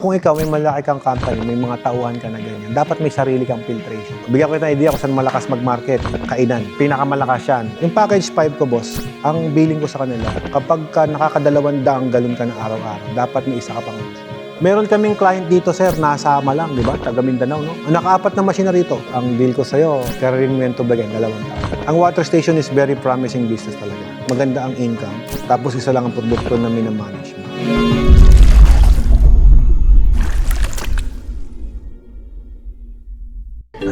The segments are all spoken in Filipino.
Kung ikaw may malaki kang company, may mga tauhan ka na ganyan, dapat may sarili kang filtration. Bigyan ko ng idea kung saan malakas mag-market, kainan. Pinakamalakas yan. Yung package 5 ko, boss, ang billing ko sa kanila, kapag ka nakaka200 galon ka na araw-araw, dapat may isa ka pang meron kaming client dito, sir, nasama lang, di ba? Taga Mindanao, no? Naka-4 na machine rito. Ang deal ko sa'yo, Carringmento Bagay, 2 taon. Ang water station is very promising business talaga. Maganda ang income, tapos isa lang ang produkto na minamanage mo.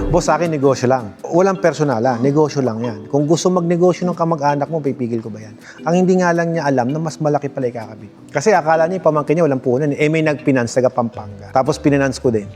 Boss, sa akin, negosyo lang. Walang personala, negosyo lang yan. Kung gusto magnegosyo ng kamag-anak mo, pipigil ko ba yan? Ang hindi nga lang niya alam na mas malaki pala ikakabit. Kasi akala niya, yung pamangkin niya, walang puhunan. Eh, may nag-finance, taga Pampanga. Tapos pinance ko din.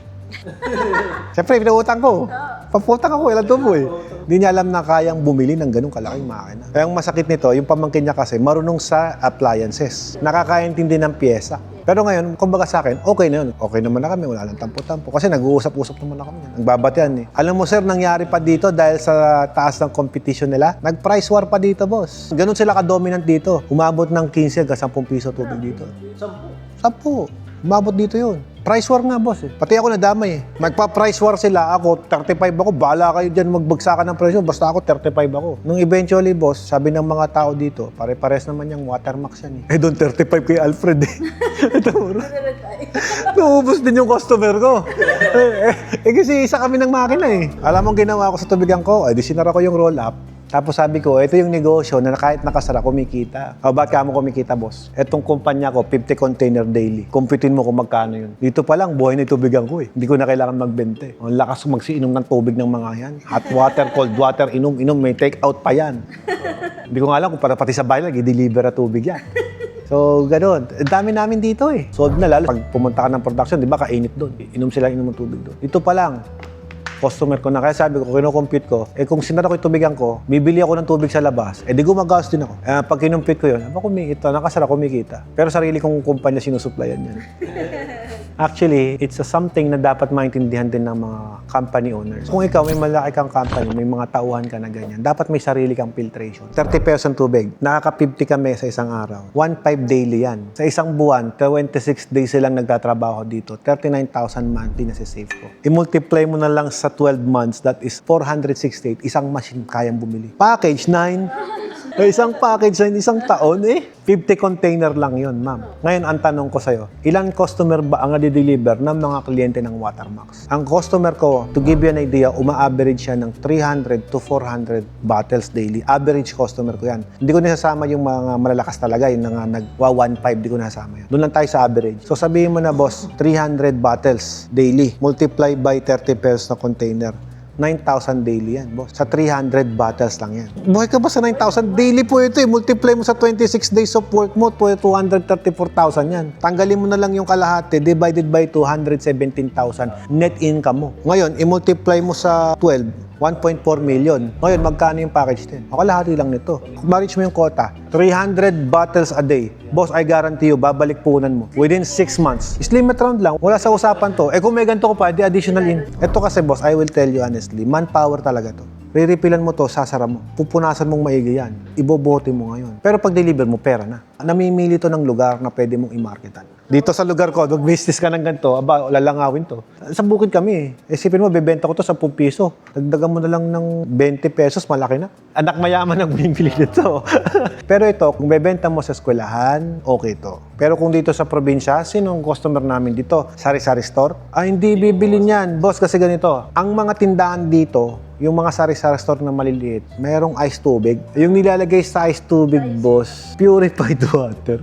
Siyempre, pinautang ko. Paputang ako, ilang tubo eh. Hindi niya alam na kayang bumili ng ganung kalaking makina. Kaya ang masakit nito, yung pamangkin niya kasi, marunong sa appliances. Nakakaintindi ng pyesa. Pero ngayon, kumbaga sa akin, okay na yun. Okay naman na kami, wala lang tampo-tampo. Kasi nag-uusap-usap naman na kami. Nagbabatian eh. Alam mo sir, nangyari pa dito dahil sa taas ng competition nila, nag-price war pa dito, boss. Ganun sila ka-dominant dito. Umabot ng 15 hanggang 10 piso tubig dito. 10. Umabot dito yun. Price war nga, boss eh. Pati ako nadamay eh. Magpa-price war sila, ako 35 ako, bahala kayo dyan magbagsakan ng presyo, basta ako 35 ako. Nung eventually, boss, sabi ng mga tao dito, pare-pares naman yung watermax yan eh. Eh doon 35 kay Alfred eh. Ito mura. Naubos din yung customer ko. Kasi isa kami ng makina eh. Alam mo ginawa ko sa tubigan ko, di sinara ko yung roll-up. Tapos sabi ko, ito yung negosyo na kahit nakasara, kumikita. O, ba't ka mo kumikita, boss? Etong kumpanya ko, 50 container daily. Kumpitin mo kung magkano yun. Dito pa lang, buhay na itubigan ko eh. Hindi ko na kailangan magbente. Ang lakas magsiinom ng tubig ng mga yan. Hot water, cold water, inom, may take out pa yan. Hindi ko nga alam kung para pati sa bahay, i-deliver na tubig yan. So, gano'n. Dami namin dito eh. Sold na lalo. Pag pumunta ka ng production, di ba, kainit doon. Inom sila, inom ng tubig doon. Dito pa lang, customer ko na. Kaya sabi ko, kino-compute ko, kung sinara ko yung tubigan ko, bibili ako ng tubig sa labas, di gumagas din ako. Pag kinumpute ko yun, kumikita, nakasara, kumikita. Pero sarili kong kumpanya sinusuplayan yan. Actually, it's something na dapat maintindihan din ng mga company owners. Kung ikaw may malaki kang company, may mga tauhan ka na ganyan, dapat may sarili kang filtration. 30 pesos ang tubig, nakaka-50 kami sa isang araw. 1.5 daily yan. Sa isang buwan, 26 days silang nagtatrabaho dito. 39,000 monthly na save ko. I-multiply mo na lang sa 12 months, that is 468. Isang machine kayang bumili. Package 9. Isang package na isang taon 50 container lang yun, ma'am. Ngayon, ang tanong ko sa'yo, ilan customer ba ang nade-deliver ng mga kliyente ng Watermax? Ang customer ko, to give you an idea, uma-average siya ng 300 to 400 bottles daily. Average customer ko yan. Hindi ko nasasama yung mga malalakas talaga, yung nagwa-1.5, hindi ko nasasama yan. Doon lang tayo sa average. So sabihin mo na, boss, 300 bottles daily, multiply by 30 pesos na container. 9,000 daily yan, boss. Sa 300 bottles lang yan. Buhay ka ba sa 9,000? Daily po ito eh. Multiply mo sa 26 days of work mo, 234,000 yan. Tanggalin mo na lang yung kalahati, divided by 217,000 net income mo. Ngayon, i-multiply mo sa 12, 1.4 million. Ngayon, magkano yung package din? Ako lahati lang nito. Kung ma-reach mo yung quota, 300 bottles a day. Boss, I guarantee you, babalik punan mo. Within 6 months. Slim at round lang. Wala sa usapan to. Kung may ganito ko pa, di additional in. Ito kasi, boss, I will tell you honestly, manpower talaga to. Re-refilan mo to, sasara mo. Pupunasan mong maigi yan. Ibobote mo ngayon. Pero pag deliver mo, pera na. Namimili to ng lugar na pwede mong i-marketan. Dito sa lugar ko, mag-business ka ng ganito, lalangawin to. Sa bukid kami Isipin mo, bebenta ko to sa 10 piso. Dagdagan mo na lang ng 20 pesos, malaki na. Anak mayaman ang bumibili dito. Pero ito, kung bebenta mo sa eskwelahan, okay to. Pero kung dito sa probinsya, sinong customer namin dito? Sari-sari store? Hindi bibili niyan. Boss, kasi ganito. Ang mga tindahan dito, yung mga sari-sari store na maliliit, mayroong ice tubig. Yung nilalagay sa ice tubig, boss, purified water.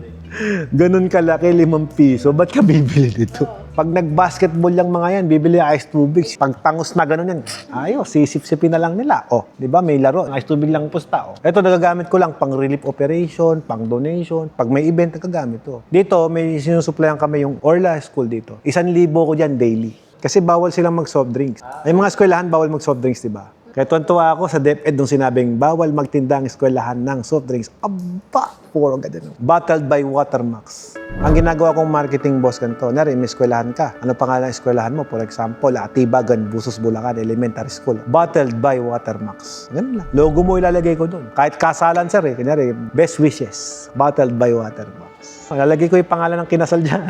Ganun kalaki, 5 piso. Ba't ka bibili dito? Pag nag-basketball yung mga yan, bibili ice tubig. Pag tangos na ganun yan, ayos, sisip-sipin na lang nila. Di ba, may laro, ice tubig lang pusta. Ito, nagagamit ko lang pang relief operation, pang donation. Pag may event, nagagamit to. Dito, may sinusuplayan kami yung Orla School dito. 1,000 ko dyan daily. Kasi bawal silang mag-soft drinks. May mga eskwelahan, bawal mag-soft drinks, di ba? Kaya tuwan-tuwa ako sa DepEd nung sinabing bawal magtinda ang eskwelahan ng soft drinks. Aba! Puro ganyan. Bottled by Watermax. Ang ginagawa kong marketing, boss, ganito. Nari, may eskwelahan ka. Ano pangalan ng eskwelahan mo? For example, Atibagan, Busos, Bulacan, Elementary School. Bottled by Watermax. Ganun lang. Logo mo ilalagay ko doon. Kahit kasalan, sir, Kanyari, best wishes. Bottled by Watermax. Lalagay ko yung pangalan ng kinasal dyan.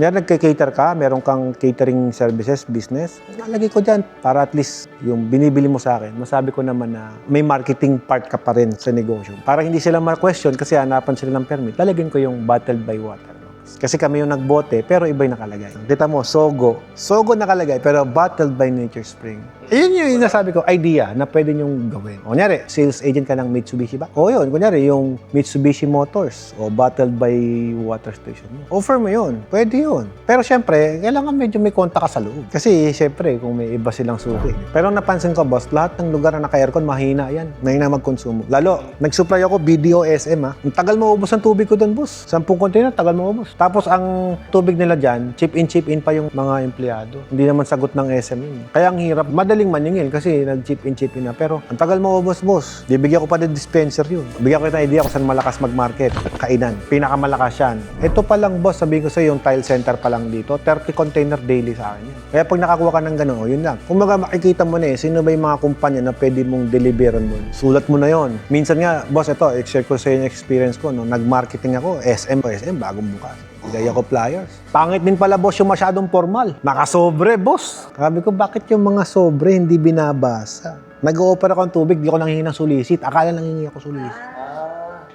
Yan, nagka-cater ka, meron kang catering services, business. Lalagay ko dyan para at least yung binibili mo sa akin, masabi ko naman na may marketing part ka pa rin sa negosyo. Para hindi sila ma-question kasi hanapan sila ng permit, lalagyan ko yung bottled by water. Kasi kami yung nagbote, pero iba'y nakalagay. Kita mo, Sogo. Sogo nakalagay, pero bottled by Nature Spring. Yun yung nasabi ko, idea na pwede nyong gawin. O, kunyari, sales agent ka ng Mitsubishi ba? O yun, kunyari, yung Mitsubishi Motors o bottled by water station mo. Offer mo yun. Pwede yun. Pero syempre, kailangan medyo may konta ka sa loob. Kasi syempre, kung may iba silang suki. Pero napansin ko, boss, lahat ng lugar na naka-aircon, mahina yan. Mahina magkonsumo. Lalo, nag-supply ako BDO SM, ha. Ang tagal maubos ang tubig ko doon, boss. 10 container, tagal maubos. Tapos, ang tubig nila dyan, chip in pa yung mga empleyado. Hindi naman sagot ng SM yun. Kaya ang hirap, madaling maningil kasi nag-chip in na. Pero ang tagal mo, boss. Bibigyan ko pa ng dispenser yun. Bigyan ko ng idea kung saan malakas mag-market. Kainan. Pinakamalakas yan. Ito pa lang, boss, sabihin ko sa'yo, yung tile center pa lang dito, 30 container daily sa akin yan. Kaya pag nakakuha ka ng gano'n, yun lang. Kung makikita mo na sino ba yung mga kumpanya na pwede mong deliveran mo. Sulat mo na yon. Minsan nga, boss, ito, i-share ko sa'yo yung experience ko. No? Nag-marketing ako, SM, bagong bukas. Bigay ako flyers. Pangit din pala, boss, yung masyadong formal. Nakasobre, boss. Sabi ko, bakit yung mga sobre hindi binabasa? Nag-o-offer ako ng tubig, di ko nanghihingi ng sulisit. Akala nanghihingi ako sulisit.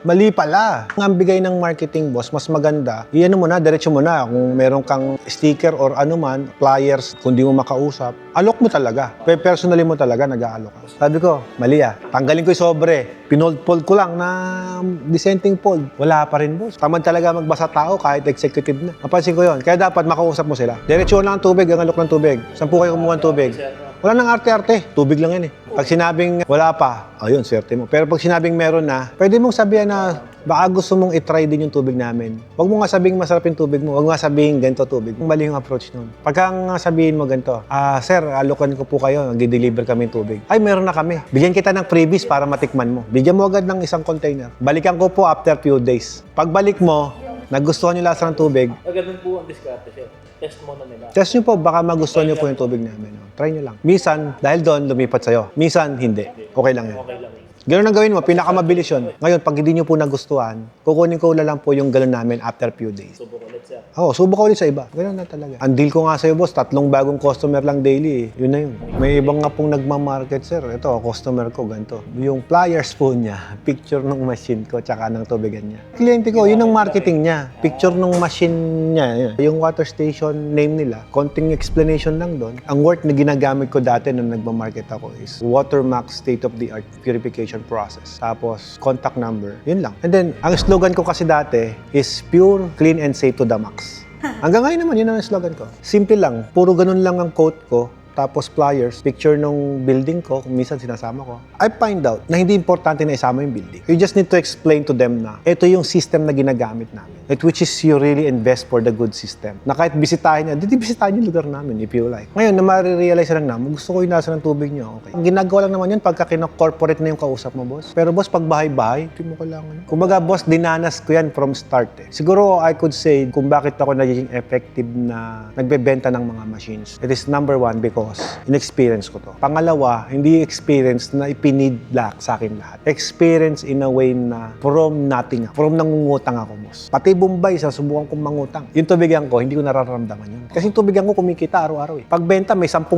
Mali pala. Ang bigay ng marketing, boss, mas maganda. Iyan mo na, diretso mo na. Kung meron kang sticker or ano man, flyers, kung di mo makausap, alok mo talaga. Personally mo talaga, nag-aalok ka. Sabi ko, mali tanggalin ko yung sobre. Pinold-fold ko lang na dissenting fold. Wala pa rin, boss. Tamad talaga magbasa tao kahit executive na. Napansin ko yon. Kaya dapat makausap mo sila. Diretso lang ang tubig, ang alok ng tubig. 10 kayo kumuha ng tubig. Wala nang arte-arte. Tubig lang yan Pag sinabing wala pa, ayun, swerte mo. Pero pag sinabing meron na, pwede mong sabihan na baka gusto mong itry din yung tubig namin. Huwag mo nga sabihin masarap yung tubig mo. Huwag mo nga sabihin ganito tubig. Mali yung approach nun. Pagka nga sabihin mo ganito, sir, alokan ko po kayo, nag-deliver kami yung tubig. Ay, meron na kami. Bigyan kita ng freebies para matikman mo. Bigyan mo agad ng isang container. Balikan ko po after few days. Pagbalik mo, nagustuhan yung lasa ng tubig. Ganun po ang diskarte, sir. Test mo na nila. Test nyo po, baka magustuhan nyo po yung tubig namin. Try nyo lang. Minsan, dahil doon, lumipat sa'yo. Minsan, hindi. Okay lang yan. Okay lang. Ganun ang gawin mo, pinakamabilis yun. Ngayon, pag hindi nyo po nagustuhan, kukunin ko lang po yung ganun namin after few days. Subok ulit, sir. Oo, subok ulit sa iba. Ganun na talaga. Ang deal ko nga sa'yo, boss, 3 bagong customer lang daily. Yun na yun. May ibang nga pong nagmamarket, sir. Ito, customer ko, ganito. Yung flyers po niya, picture ng machine ko, tsaka ng tubigan niya. Kliyente ko, yun ang marketing niya. Picture ng machine niya. Yun. Yung water station name nila, konting explanation lang doon. Ang word na ginagamit ko dati nung nagmamarket ako is Watermax state-of-the-art purification process. Tapos, contact number. Yun lang. And then, ang slogan ko kasi dati is pure, clean, and safe to the max. Hanggang ngayon naman, yun ang slogan ko. Simple lang. Puro ganun lang ang quote ko. Tapos flyers, picture nung building ko, kung minsan sinasama ko. I find out na hindi importante na isama yung building. You just need to explain to them na ito yung system na ginagamit namin. Which is you really invest for the good system. Na kahit bisitahin niya, di bisitahin yung lugar namin if you like. Ngayon, na marirealize lang namin, gusto ko yung nasa ng tubig niyo, okay. Ang ginagawa lang naman yun pagka kina-corporate na yung kausap mo, boss. Pero boss, pag bahay-bahay, hindi mo kailangan. Kumbaga, boss, dinanas ko yan from start Siguro, I could say, kung bakit ako nagiging effective na nagbebenta ng mga machines. It is number 1 because in-experience ko to. Pangalawa, hindi experience na ipinid sa akin lahat. Experience in a way na from nothing. From nangungutang ako, boss. Pati Bombay, subukan kong mangutang. Yung tubigan ko, hindi ko nararamdaman yun. Kasi yung tubigan ko kumikita araw-araw Pagbenta, may 10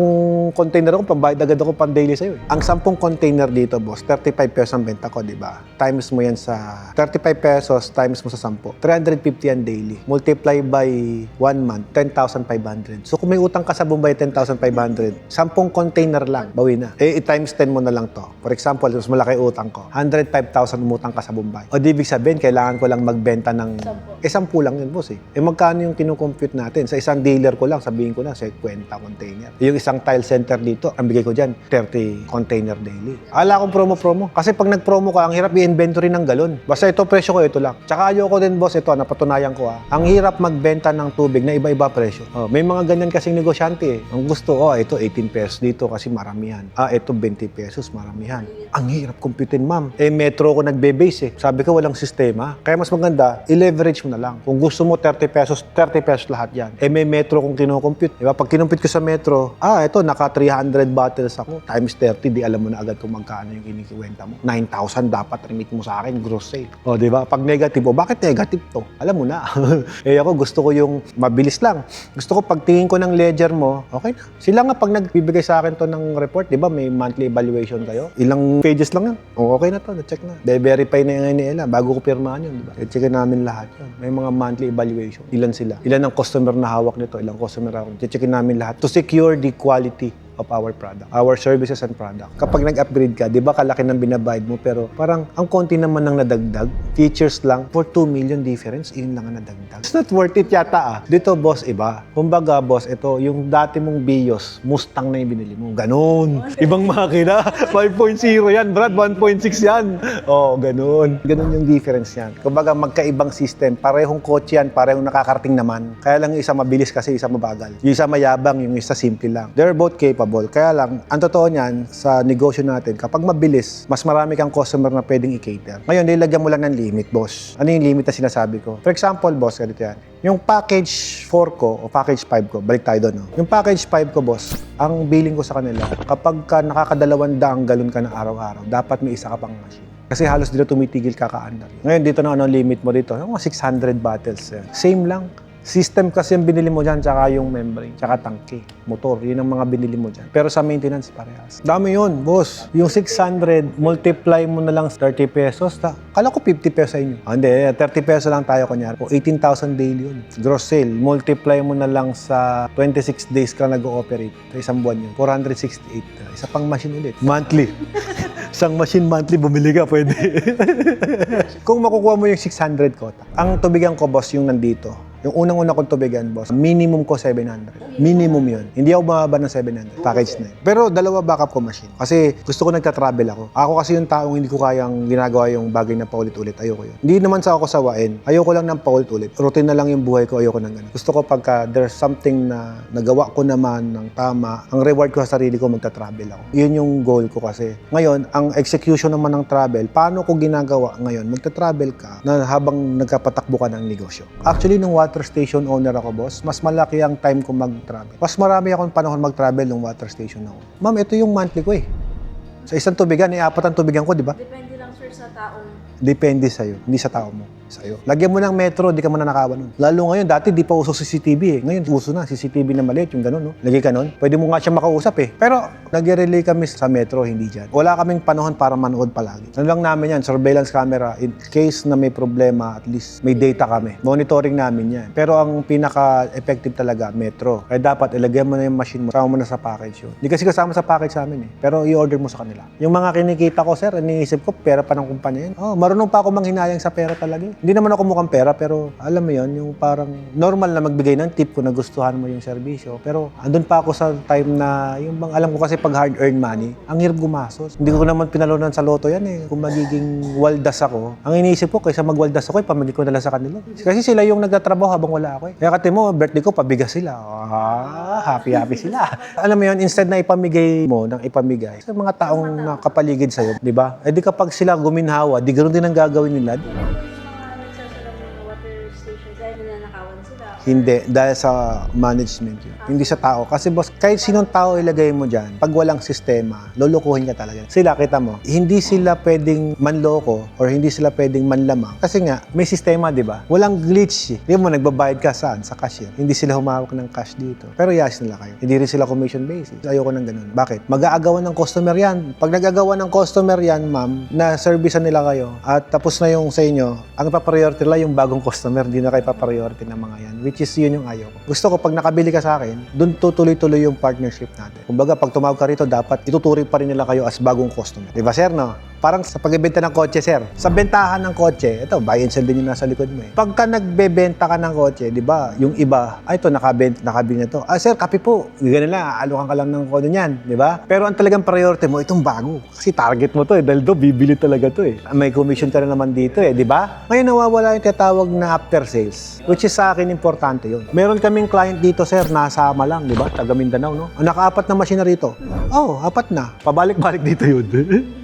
container ako, pambayad agad ako pang-daily sa'yo Ang 10 container dito, boss, 35 pesos ang benta ko, di ba? Times mo yan sa 35 pesos, times mo sa 10. 350 yan daily. Multiply by 1 month, 10,500. So kung may utang ka sa Bombay, 10,500. 10 container lang, bawi na. I-times 10 mo na lang to. For example, mas malaki utang ko. 105,000 umutang ka sa Bombay. O di ibig sabihin, kailangan ko lang magbenta ng 10 lang yun, boss magkano yung kinukompute natin? Sa isang dealer ko lang, sabihin ko na, 50 container. Yung isang tile center dito, ang bigay ko dyan, 30 container daily. Ala akong promo-promo. Kasi pag nag-promo ka, ang hirap i-inventory ng galon. Basta ito, presyo ko, ito lang. Tsaka ayoko din, boss, ito, napatunayan ko Ang hirap magbenta ng tubig na iba-iba presyo. May mga ganyan kasing negosyante Ang gusto ko, ito 18 pesos dito kasi maramihan. Ito 20 pesos, maramihan. Ang hirap computein, ma'am. Metro ko nagbe-base eh. Sabi ko walang sistema. Kaya mas maganda, i-leverage mo na lang. Kung gusto mo 30 pesos lahat yan. May metro kung kinocompute. Diba? Pag kinompute ko sa metro, ito, naka 300 bottles ako. Times 30, di alam mo na agad kung magkano yung kinikiwenta mo. 9,000 dapat remit mo sa akin, gross sale. O, diba? Pag negative, bakit negative to? Alam mo na. Ako, gusto ko yung mabilis lang. Gusto ko pagtingin ko ng ledger mo, okay na. Sila nga pag nagbibigay sa akin to ng report, di ba may monthly evaluation kayo? Ilang pages lang yan. Okay na to, na-check na. Verify na yung nila bago ko pirmahan yun, di ba? I-check namin lahat yun. May mga monthly evaluation. Ilan sila? Ilan ang customer na hawak nito? Ilang customer hawak? I-check namin lahat to secure the quality of our product, our services and product. Kapag nag-upgrade ka, di ba kalaki ng binabayad mo pero parang ang konti naman ng nadagdag, features lang, for 2 million difference, yun lang ang nadagdag. It's not worth it yata Dito, boss, iba. Kumbaga, boss, ito, yung dati mong Vios, Mustang na yung binili mo. Ganon. Ibang makina. 5.0 yan, Brad. 1.6 yan. Ganon. Ganon yung difference yan. Kumbaga, magkaibang system. Parehong kotse yan, parehong nakakarating naman. Kaya lang yung isa mabilis kasi isa mabagal. Yung isa mayabang, yung isa simple lang. They're both capable. Kaya lang, ang totoo niyan, sa negosyo natin, kapag mabilis, mas marami kang customer na pwedeng i-cater. Ngayon, nilagyan mo lang ng limit, boss. Ano yung limit na sinasabi ko? For example, boss, ganito yan. Yung package 4 ko o package 5 ko, balik tayo doon. No? Yung package 5 ko, boss, ang billing ko sa kanila, kapag ka nakakadalawang galon ka na araw-araw, dapat may isa ka pang machine. Kasi halos dito tumitigil ka kaandar. Ngayon, dito na ano limit mo dito? Yung 600 bottles. Same lang. System kasi yung binili mo dyan, tsaka yung membrane, tsaka tangke, motor, yun ang mga binili mo dyan. Pero sa maintenance, parehas. Dami yun, boss. Yung 600, multiply mo na lang 30 pesos. Kala ko 50 pesos sa inyo. Hindi, 30 pesos lang tayo kunyari. O 18,000 daily yun. Gross sale, multiply mo na lang sa 26 days ka nag-ooperate. Sa isang buwan yun. 468. Isa pang machine ulit. Monthly. Isang machine monthly, bumili ka, pwede. Kung makukuha mo yung 600 quota, ang tubigan ko, boss, yung nandito. Yung unang-una kong tubigan, boss, minimum ko 700. Minimum yun. Hindi ako bumaba ng 700. Package na yun. Pero dalawa backup ko machine. Kasi gusto ko nagta-travel ako. Ako kasi yung taong hindi ko kayang ginagawa yung bagay na paulit-ulit. Ayoko yun. Hindi naman sa ako sawain. Ayoko lang ng paulit-ulit. Routine na lang yung buhay ko. Ayoko ng ganun. Gusto ko pagka there's something na nagawa ko naman ng tama, ang reward ko sa sarili ko, magta-travel ako. Yun yung goal ko kasi. Ngayon, ang execution naman ng travel, paano ko ginagawa ngayon? Magta-travel ka na habang nagkapatakbo ka ng negosyo. Actually, nung water station owner ako, boss, mas malaki ang time ko mag-travel. Mas marami akong panahon mag-travel nung water station ako. Ma'am, ito yung monthly ko eh. Sa isang tubigan, 4 ang tubigan ko, di ba? Depende lang, sir, sa taong... Depende sa'yo, hindi sa tao mo. Sa'yo. Lagyan mo ng metro, di ka mananakawan nun. Lalo ngayon, dati di pa uso CCTV eh. Ngayon, uso na, CCTV na maliit, yung gano'n, no? Lagay ka nun. Pwede mo nga siya makausap eh. Pero, nag-relay kami sa metro, hindi dyan. Wala kaming panahon para manood palagi. Ano lang namin yan, surveillance camera. In case na may problema, at least may data kami. Monitoring namin yan. Pero ang pinaka-effective talaga, metro. Kaya dapat, ilagay mo na yung machine mo, kasama mo na sa package yun. Hindi kasi kasama sa package sa amin eh. Pero i-order mo sa kanila. Yung mga kinikita ko, sir, iniisip ko, pera pa ng kumpanya yun. Marunong pa ako manghinayang sa pera talaga. Hindi naman ako mukhang pera, pero alam mo yon, yung parang normal na magbigay ng tip kung nagustuhan mo yung serbisyo. Pero andun pa ako sa time na, yung bang alam ko kasi pag hard-earned money, ang hirap gumastos. Hindi ko naman pinalunan sa loto yan eh. Kung magiging waldas ako, ang iniisip ko, kaysa magwaldas ako, pamili ko na lang sa kanila. Kasi sila yung nagtatrabaho habang wala ako eh. Kaya kati mo, birthday ko, pabigas sila. Happy sila. Alam mo yon, instead na ipamigay mo ng ipamigay sa mga taong nakapaligid sa'yo, di ba? Eh di kapag sila guminhawa, di ganoon din ang gagawin nila. Hindi, dahil sa management yun. Hindi sa tao. Kasi boss, kahit sinong tao ilagay mo dyan, pag walang sistema, lulukuhin ka talaga. Sila, kita mo, hindi sila pwedeng manloko or hindi sila pwedeng manlamang. Kasi nga, may sistema, di ba? Walang glitch. Di mo, nagbabayad ka saan? Sa cashier. Hindi sila humawak ng cash dito. Pero yas nila kayo. Hindi rin sila commission basis. Ayoko ng ganun. Bakit? Mag-aagawan ng customer yan. Pag nag-aagawan ng customer yan, ma'am, na servicean nila kayo at tapos na yung sa inyo, ang ipapriority lang yung bagong customer, hindi na kayo ipapriority ng mga yan. Which is yun yung ayaw ko. Gusto ko, pag nakabili ka sa akin, doon tutuloy-tuloy yung partnership natin. Kumbaga, pag tumawag ka rito, dapat ituturing pa rin nila kayo as bagong customer. Di ba, sir, no? Parang sa pagbebenta ng kotse, sir. Sa bentahan ng kotse, ito, buy and sell din yung nasa likod mo eh. Pagka nagbebenta ka ng kotse, di ba, yung iba, ito, nakabili na to. Sir, kape po. Ganun lang, aalukan ka lang ng kodo niyan, di ba? Pero ang talagang priority mo, itong bago. Kasi target mo to eh, dahil do, bibili talaga to eh. May commission ka na naman dito eh, di ba? Ngayon nawawala yung tinatawag na after sales, which is sa akin important importante yun. Meron kaming client dito, sir, nasama lang, di ba? Taga Mindanao, no? Naka-4 na makina rito. Oh, 4 na. Pabalik-balik dito yun.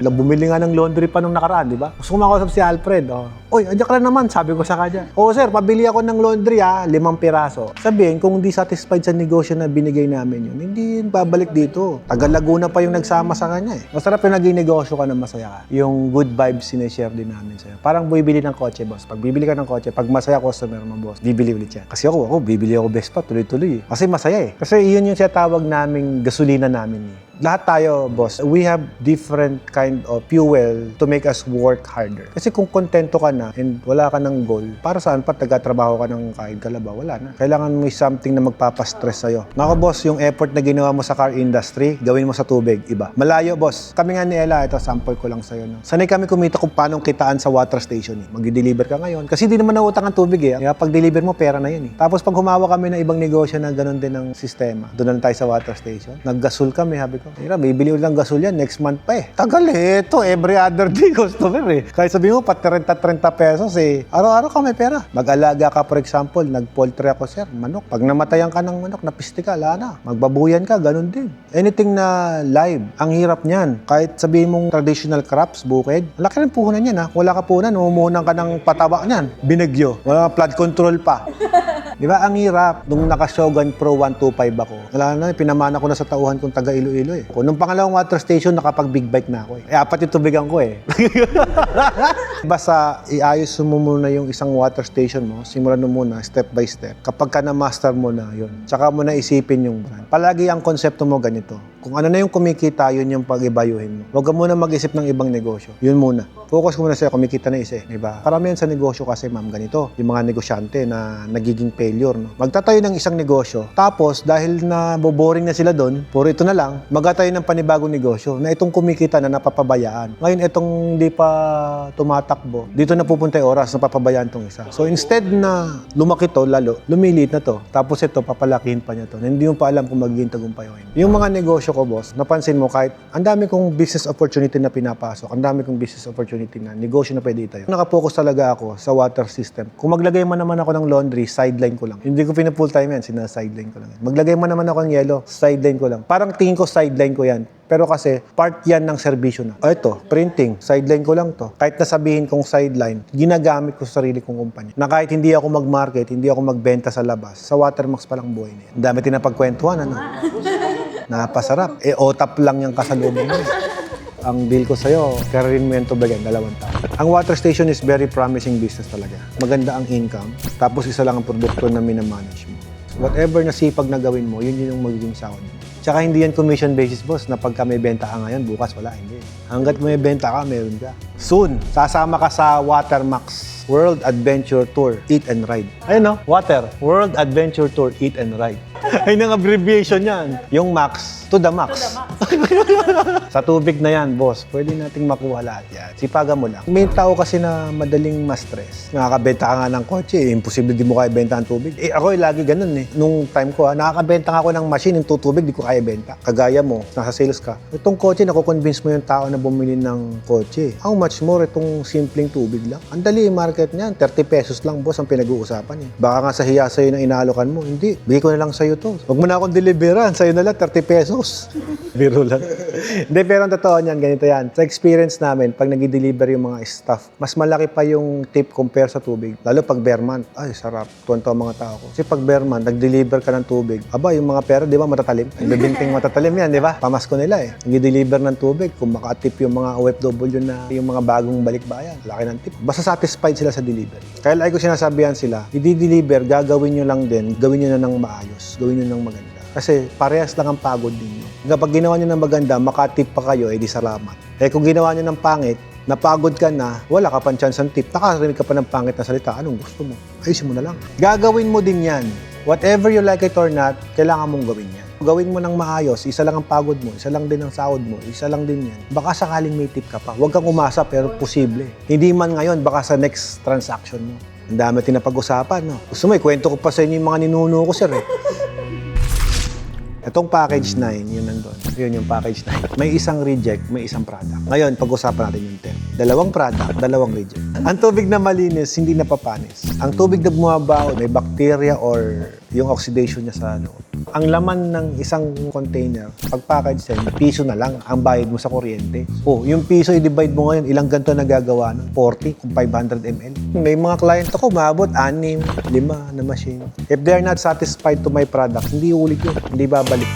Bumili nga ng laundry pa nung nakaraan, di ba? Gusto ko makausap si Alfred. Oh. Oy, adyak ka na naman, sabi ko sa kanya. Oh, sir, pabili ako ng laundry, 5 piraso. Sabihin, kung hindi satisfied sa negosyo na binigay namin yun, hindi yun babalik dito. Taga Laguna pa yung nagsama sa kanya eh. Masarap yung naging negosyo ka na masaya ka. Yung good vibes sinishare din namin sa'yo. Parang bibili ng kotse, boss. Pag bibili ka ng kotse, pag masaya customer mo, boss, bibili ulit yan. Kasi ako, bibili ako Vespa, tuloy-tuloy eh. Kasi masaya eh. Kasi yun yung tawag naming gasolina namin eh. Lahat tayo, boss, we have different kind of fuel to make us work harder. Kasi kung kontento ka na and wala ka ng goal, para saan pa taga-trabaho ka ng kahit kalabaw? Wala na. Kailangan mo something na magpapastress sa'yo. Nako, boss, yung effort na ginawa mo sa car industry, gawin mo sa tubig, iba. Malayo, boss. Kami nga ni Ella, ito, sample ko lang sa'yo. No? Sanay kami kumita kung paano kitaan sa water station. Eh. Mag-deliver ka ngayon. Kasi di naman nautang ang tubig eh. Kaya pag deliver mo, pera na yun eh. Tapos pag humawa kami ng ibang negosyo na ganun din ng sistema, doon na tayo sa water station. Nag-gasol kami, sabi ko. Mira, bibili ulit ng gasol yan, next month pa eh. Tagal eh, ito, every other day customer eh. Kaya sabihin mo, 30 pesos eh. Araw-araw ka may pera. Mag-alaga ka, for example, nag-poultry ako, sir, manok. Pag namatayan ka ng manok, napiste ka, ala na. Magbabuyan ka, ganun din. Anything na live, ang hirap niyan. Kahit sabihin mong traditional crops, bukid, laki ng puhunan yan ha. Wala ka puhunan, umumunan ka ng pataba niyan. Binagyo. Wala flood control pa. Di ba? Ang hirap. Nung naka-Shogun Pro 125 ako, wala na, pinamana ko na sa tauhan kong taga Iloilo eh. Nung pangalawang water station, nakapag-big bike na ako eh. 4 yung tubigan ko eh. Basta iayos mo muna yung isang water station mo, simulan mo muna, step by step. Kapag ka na-master mo na yun, tsaka mo na isipin yung brand. Palagi ang konsepto mo ganito. Kung ano na yung kumikita, yun yung pag-ibayuhin mo. Huwag ka muna mag-isip ng ibang negosyo. Yun muna. Focus ko muna sa'yo, kumikita na isa eh. Diba? Karamihan sa negosyo kasi, ma'am, ganito. Yung mga negosyante na nagiging failure, no? Magtatayo ng isang negosyo. Tapos, dahil na boring na sila doon, puro ito na lang, magtatayo ng panibagong negosyo na itong kumikita na napapabayaan. Ngayon, itong hindi pa tumatakbo, dito na pupunta yung oras na papabayaan tong isa. So, instead na lumaki to, lalo, lumiliit na to. Tapos ito, papalakihin pa niya to. Hindi mo pa alam kung magiging tagumpay o hindi. Yung mga negosyo ko, boss, napansin mo kahit ang dami kong business opportunity na pinapasok, ang dami kong business opportunity na negosyo na pwede itayo. Nakapokus talaga ako sa water system. Kung maglagay man naman ako ng laundry, sideline ko lang. Hindi ko pina-full time yan, sina-sideline ko lang. Maglagay man naman ako ng yellow, sideline ko lang. Parang tingin ko sideline ko yan. Pero kasi, part yan ng serbisyo na. Ito, printing, sideline ko lang to. Kahit nasabihin kong sideline, ginagamit ko sa sarili kong kumpanya. Na kahit hindi ako mag-market, hindi ako magbenta sa labas, sa Watermax pa lang buhay na yan. Ang dami tinapagkwentuhan, ano? Napasarap. OTAP lang yung kasalubong mo. Ang deal ko sa'yo, kararin mo yan tubagan, 2 taon. Ang water station is very promising business talaga. Maganda ang income, tapos isa lang ang produkto na minamanage mo. Whatever na sipag na gawin mo, yun yung magiging sahod mo. Tsaka hindi yan commission basis, boss, na pagka may benta ka ngayon, bukas wala, hindi. Hanggat may benta ka, meron ka. Soon, sasama ka sa Watermax World Adventure Tour, Eat and Ride. Ayun no, Water, World Adventure Tour, Eat and Ride. Ay, nang abbreviation yan. Yung max, to the max. Sa tubig na yan, boss, pwede nating makuha lahat yan. Sipagan mo lang. May tao kasi na madaling ma-stress. Nakakabenta ka nga ng kotse, imposible di mo kaya benta ang tubig. Ako lagi ganun eh. Nung time ko, nakakabenta nga ako ng machine, yung tutubig, di ko kaya benta. Kagaya mo, nasa sales ka. Itong kotse, nakukonvince mo yung tao na bumili ng kotse. How much more itong simpleng tubig lang? Ang dali market niyan, 30 pesos lang, boss, ang pinag-uusapan niya. Baka nga sa hiya sa'yo na inaalokan mo. Hindi, bigay ko na lang sa'yo to. Huwag mo na akong deliveran, sa'yo na lang, 30 pesos. Biro lang. Hindi, pero ang totoo niyan, ganito yan. Sa experience namin, pag nag-deliver yung mga staff, mas malaki pa yung tip compare sa tubig. Lalo pag bare month, ay, sarap. Tuwan-tuwa ang mga tao ko. Kasi pag bare month, nag-deliver ka ng tubig, aba, yung mga pera, di ba, matatalim? Nagbibinting matatalim yan, di ba? Pamasko nila eh. Nag-deliver ng tubig, kung maka-tip yung mga OFW na yung mga bagong balikbayan, laki ng tip. Basta satisfied sila sa delivery. Kaya like ko sinasabihan sila, i-deliver, gagawin nyo lang din, gawin nyo na ng maayos, gawin nyo ng maganda. Kasi parehas lang ang pagod ninyo. Kapag ginawa nyo ng maganda, makatip pa kayo, di salamat. Kung ginawa nyo ng pangit, napagod ka na, wala ka pang chance ng tip, nakarinig ka pa ng pangit na salita, anong gusto mo? Ayusin mo na lang. Gagawin mo din yan. Whatever you like it or not, kailangan mong gawin yan. Gawin mo ng maayos, isa lang ang pagod mo, isa lang din ang sahod mo, isa lang din yan. Baka sakaling may tip ka pa. Huwag kang umasa pero posible. Hindi man ngayon, baka sa next transaction mo. Ang dami tinapag-usapan, no? Gusto mo, ikwento ko pa sa inyo yung mga ninuno ko, sir, eh. Itong package 9, yun nandun. Yun yung package 9. May isang reject, may isang product. Ngayon, pag-usapan natin yung 10. Dalawang product, dalawang reject. Ang tubig na malinis, hindi napapanis. Ang tubig na bumabaho, may bacteria or yung oxidation niya sa loob. Ang laman ng isang container, pag package 10, piso na lang ang bayad mo sa kuryente. Oh, yung piso i-divide mo ngayon, ilang ganito nagagawa nun? 40 kung 500 ml. May mga client ako, maabot 6, 5 na machine. If they're not satisfied to my product, hindi ulit yun. Hindi babalik.